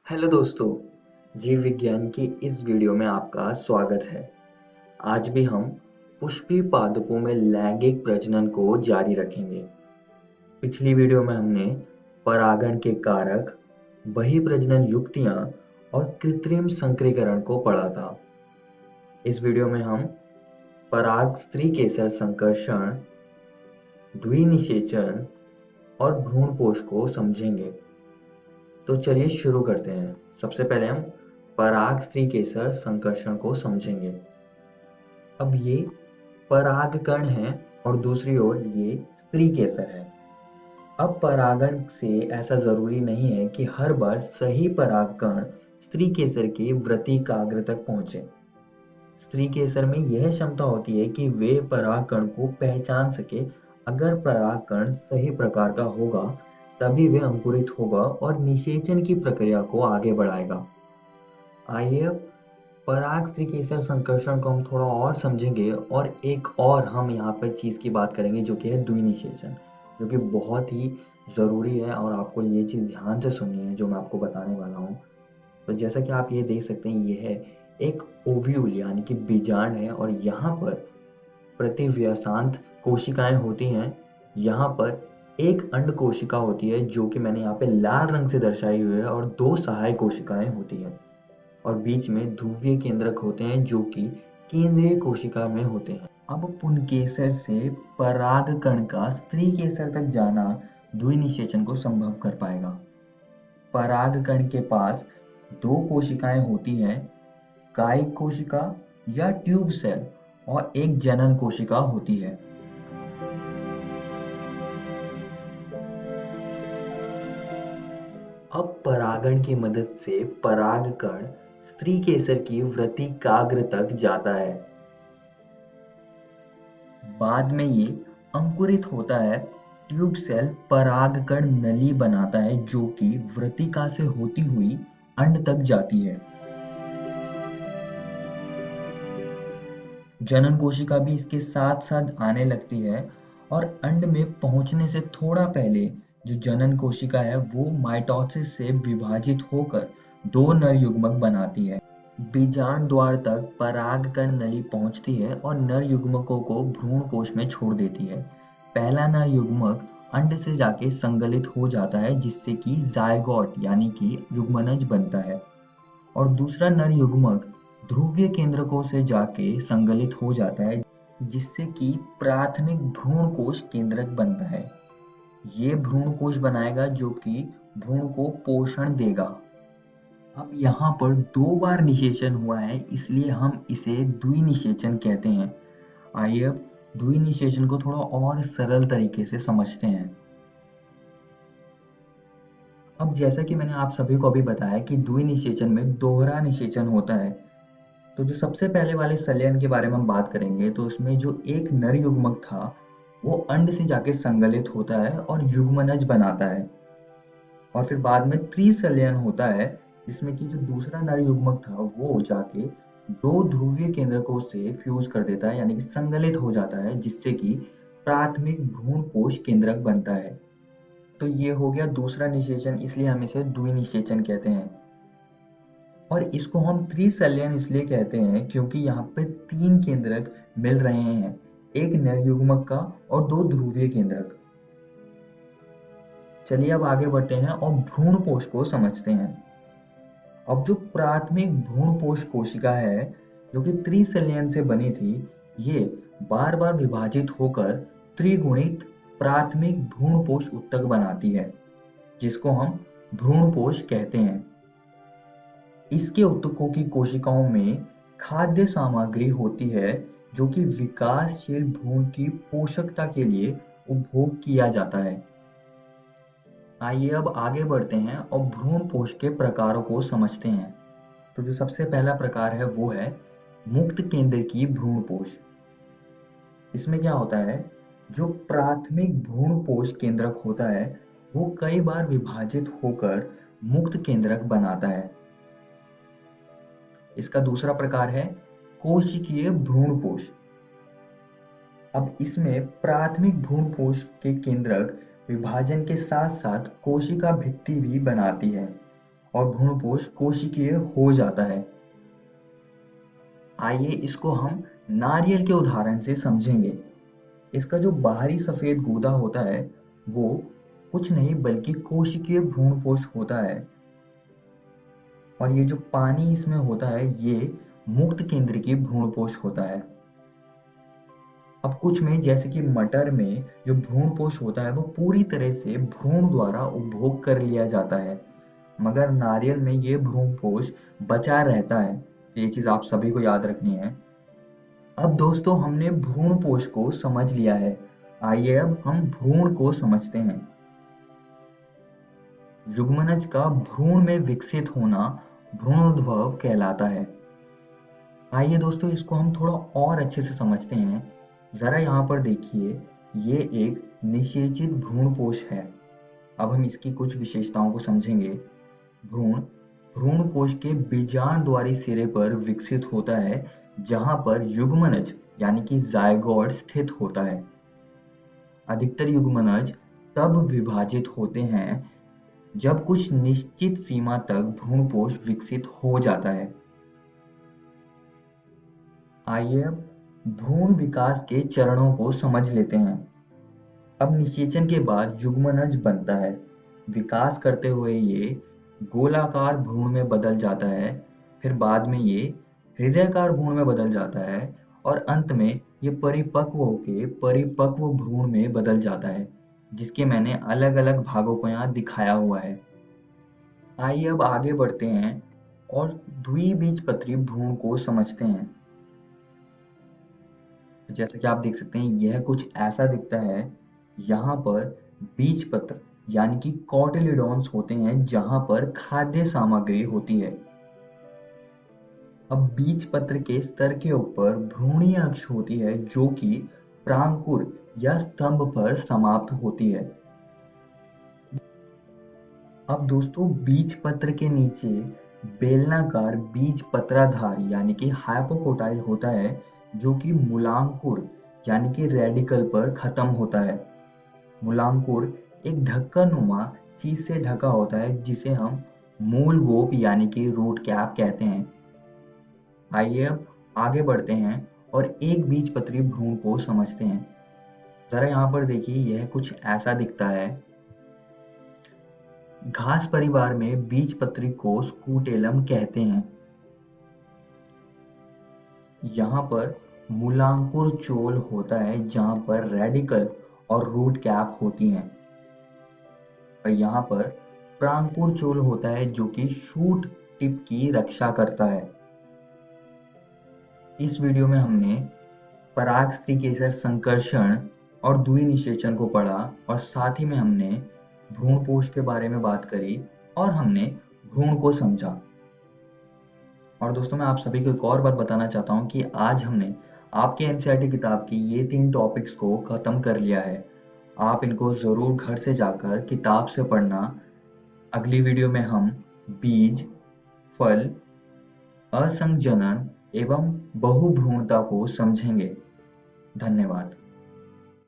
Hello दोस्तों, जीव विज्ञान की इस वीडियो में आपका स्वागत है। आज भी हम पुष्पी पादपों में लैंगिक प्रजनन को जारी रखेंगे। पिछली वीडियो में हमने परागण के कारक, बहिर्प्रजनन युक्तियां और कृत्रिम संकरीकरण को पढ़ा था। इस वीडियो में हम पराग स्त्री केसर संकर्षण, द्विनिषेचन और भ्रूणपोष को समझेंगे। तो चलिए शुरू करते हैं। सबसे पहले हम पराग स्त्री केसर संकर्षण को समझेंगे। अब ये परागकण है और दूसरी ओर ये स्त्री केसर है। अब परागण से ऐसा जरूरी नहीं है कि हर बार सही परागकण स्त्री केसर की वृत्तिकाग्र तक पहुंचे। स्त्री केसर में यह क्षमता होती है कि वे परागकण को पहचान सके। अगर परागकण सही प्रकार का होगा तभी वे अंकुरित होगा और निषेचन की प्रक्रिया को आगे बढ़ाएगा। आइए अब पराग स्त्री केसर संकर्षण को हम थोड़ा और समझेंगे और एक और हम यहाँ पर चीज़ की बात करेंगे जो कि है द्विनिषेचन, जो कि बहुत ही ज़रूरी है और आपको ये चीज़ ध्यान से सुननी है जो मैं आपको बताने वाला हूँ। तो जैसा कि आप ये देख सकते हैं, ये है एक ओव्यूल यानी कि बीजांड है और यहाँ पर प्रतिव्यासांत कोशिकाएं होती हैं। यहाँ पर एक अंड कोशिका होती है जो कि मैंने यहाँ पे लाल रंग से दर्शाई हुई है और दो सहायक कोशिकाएं होती हैं और बीच में ध्रुवीय केंद्रक होते हैं जो कि केंद्रीय कोशिका में होते हैं। अब पुंकेसर से परागकण का स्त्री केसर तक जाना द्विनिषेचन को संभव कर पाएगा। परागकण के पास दो कोशिकाएं होती हैं, कायिक कोशिका या ट्यूब सेल और एक जनन कोशिका होती है। अब परागण की मदद से परागकण स्त्री केसर की वृत्तिकाग्र तक जाता है। बाद में ये अंकुरित होता है। ट्यूब सेल परागकण नली बनाता है जो कि वृत्तिका से होती हुई अंड तक जाती है। जनन कोशिका भी इसके साथ साथ आने लगती है और अंड में पहुंचने से थोड़ा पहले जो जनन कोशिका है वो माइटोसिस से विभाजित होकर दो नर युग्मक बनाती है। बीजांड द्वार तक परागकण नली पहुंचती है और नर युग्मकों को भ्रूण कोश में छोड़ देती है। पहला नर युग्मक अंड से जाके संगलित हो जाता है जिससे कि जायगोट यानी कि युग्मनज बनता है और दूसरा नर युग्मक ध्रुवीय केंद्रकों से जाके संगलित हो जाता है जिससे कि प्राथमिक भ्रूण कोश केंद्रक बनता है। ये भ्रूण कोश बनाएगा जो कि भ्रूण को पोषण देगा। अब यहाँ पर दो बार निषेचन हुआ है इसलिए हम इसे द्विनिषेचन कहते हैं। आइए अब द्विनिषेचन को थोड़ा और सरल तरीके से समझते हैं। अब जैसा कि मैंने आप सभी को अभी बताया कि द्विनिषेचन में दोहरा निषेचन होता है। तो जो सबसे पहले वाले संलयन के बारे में हम बात करेंगे तो उसमें जो एक नर युग्मक था वो अंड से जाके संगलित होता है और युग्मनज बनाता है और फिर बाद में त्रिसंलयन होता है जिसमें कि जो दूसरा नर युग्मक था वो जाके दो ध्रुवीय केंद्रकों से फ्यूज कर देता है यानी कि संगलित हो जाता है जिससे कि प्राथमिक भ्रूण पोष केंद्रक बनता है। तो ये हो गया दूसरा निषेचन, इसलिए हम इसे द्विनिषेचन कहते हैं। और इसको हम त्रिसंलयन इसलिए कहते हैं क्योंकि यहाँ पे तीन केंद्रक मिल रहे हैं, एक नर युग्मक का और दो ध्रुवीय केंद्रक। चलिए अब आगे बढ़ते हैं और भ्रूणपोष को समझते हैं। अब जो प्राथमिक भ्रूणपोष कोशिका है जो कि त्रिसंलयन से बनी थी, ये बार बार विभाजित होकर त्रिगुणित प्राथमिक भ्रूणपोष ऊतक बनाती है जिसको हम भ्रूणपोष कहते हैं। इसके ऊतकों की कोशिकाओं में खाद्य सामग्री होती है जो कि विकासशील भ्रूण की पोषकता के लिए उपभोग किया जाता है। आइए अब आगे बढ़ते हैं और भ्रूणपोष के प्रकारों को समझते हैं। तो जो सबसे पहला प्रकार है वो है मुक्त केंद्र की भ्रूणपोष। इसमें क्या होता है, जो प्राथमिक भ्रूणपोष केंद्रक होता है वो कई बार विभाजित होकर मुक्त केंद्रक बनाता है। इसका दूसरा प्रकार है कोशिकीय भ्रूणपोष। अब इसमें प्राथमिक भ्रूणपोष के केंद्रक विभाजन के साथ साथ कोशिका भित्ति भी बनाती है और भ्रूणपोष कोशिकीय हो जाता है। आइए इसको हम नारियल के उदाहरण से समझेंगे। इसका जो बाहरी सफेद गूदा होता है वो कुछ नहीं बल्कि कोशिकीय भ्रूणपोष होता है, और ये जो पानी इसमें होता है ये मुक्त केंद्रकीय भ्रूणपोष होता है। अब कुछ में जैसे कि मटर में जो भ्रूणपोष होता है वो पूरी तरह से भ्रूण द्वारा उपभोग कर लिया जाता है, मगर नारियल में ये भ्रूणपोष बचा रहता है। ये चीज आप सभी को याद रखनी है। अब दोस्तों हमने भ्रूणपोष को समझ लिया है, आइए अब हम भ्रूण को समझते हैं। युग्मनज का भ्रूण में विकसित होना भ्रूणोद्भव कहलाता है। आइए दोस्तों इसको हम थोड़ा और अच्छे से समझते हैं। जरा यहाँ पर देखिए, ये एक निषेचित भ्रूणपोष है। अब हम इसकी कुछ विशेषताओं को समझेंगे। भ्रूण भ्रूणकोश के बीजांडद्वारी सिरे पर विकसित होता है, जहाँ पर युग्मनज यानी कि जायगोट स्थित होता है। अधिकतर युग्मनज तब विभाजित होते हैं जब कुछ निश्चित सीमा तक भ्रूणपोष विकसित हो जाता है। आइए अब भ्रूण विकास के चरणों को समझ लेते हैं। अब निषेचन के बाद युग्मनज बनता है। विकास करते हुए ये गोलाकार भ्रूण में बदल जाता है, फिर बाद में ये हृदयाकार भ्रूण में बदल जाता है, और अंत में ये परिपक्व होके परिपक्व भ्रूण में बदल जाता है, जिसके मैंने अलग अलग भागों को यहाँ दिखाया हुआ है। आइए अब आगे बढ़ते हैं और द्विबीजपत्री भ्रूण को समझते हैं। जैसा कि आप देख सकते हैं यह कुछ ऐसा दिखता है। यहाँ पर बीजपत्र यानी कि कॉटिलिडॉन्स होते हैं, जहाँ पर खाद्य सामग्री होती है। अब बीजपत्र के स्तर के ऊपर भ्रूणीय अक्ष होती है, जो कि प्रांकुर या स्तंभ पर समाप्त होती है। अब दोस्तों बीजपत्र के नीचे बेलनाकार बीजपत्राधार यानी कि हाइपोकोटाइल होता है, जो कि मूलांकुर यानी कि रेडिकल पर खत्म होता है। मूलांकुर एक ढक्कनुमा चीज से ढका होता है, जिसे हम मूल गोप यानी कि रूट कैप कहते हैं। आइए अब आगे बढ़ते हैं और एक बीजपत्री भ्रूण को समझते हैं। जरा यहाँ पर देखिए, यह कुछ ऐसा दिखता है। घास परिवार में बीजपत्री को स्कूटेलम कहते हैं। यहाँ पर मूलांकुर चोल होता है, जहाँ पर रेडिकल और रूट कैप होती हैं, और यहाँ पर प्रांकुर चोल होता है, जो कि शूट टिप की रक्षा करता है। इस वीडियो में हमने पराग स्त्रीकेसर संकर्षण और द्विनिषेचन को पढ़ा, और साथ ही में हमने भ्रूणपोष के बारे में बात करी और हमने भ्रूण को समझा। और दोस्तों मैं आप सभी को एक और बात बताना चाहता हूँ कि आज हमने आपके एनसीईआरटी किताब की ये 3 टॉपिक्स को खत्म कर लिया है। आप इनको जरूर घर से जाकर किताब से पढ़ना। अगली वीडियो में हम बीज, फल, असंजनन एवं बहुभ्रूणता को समझेंगे। धन्यवाद।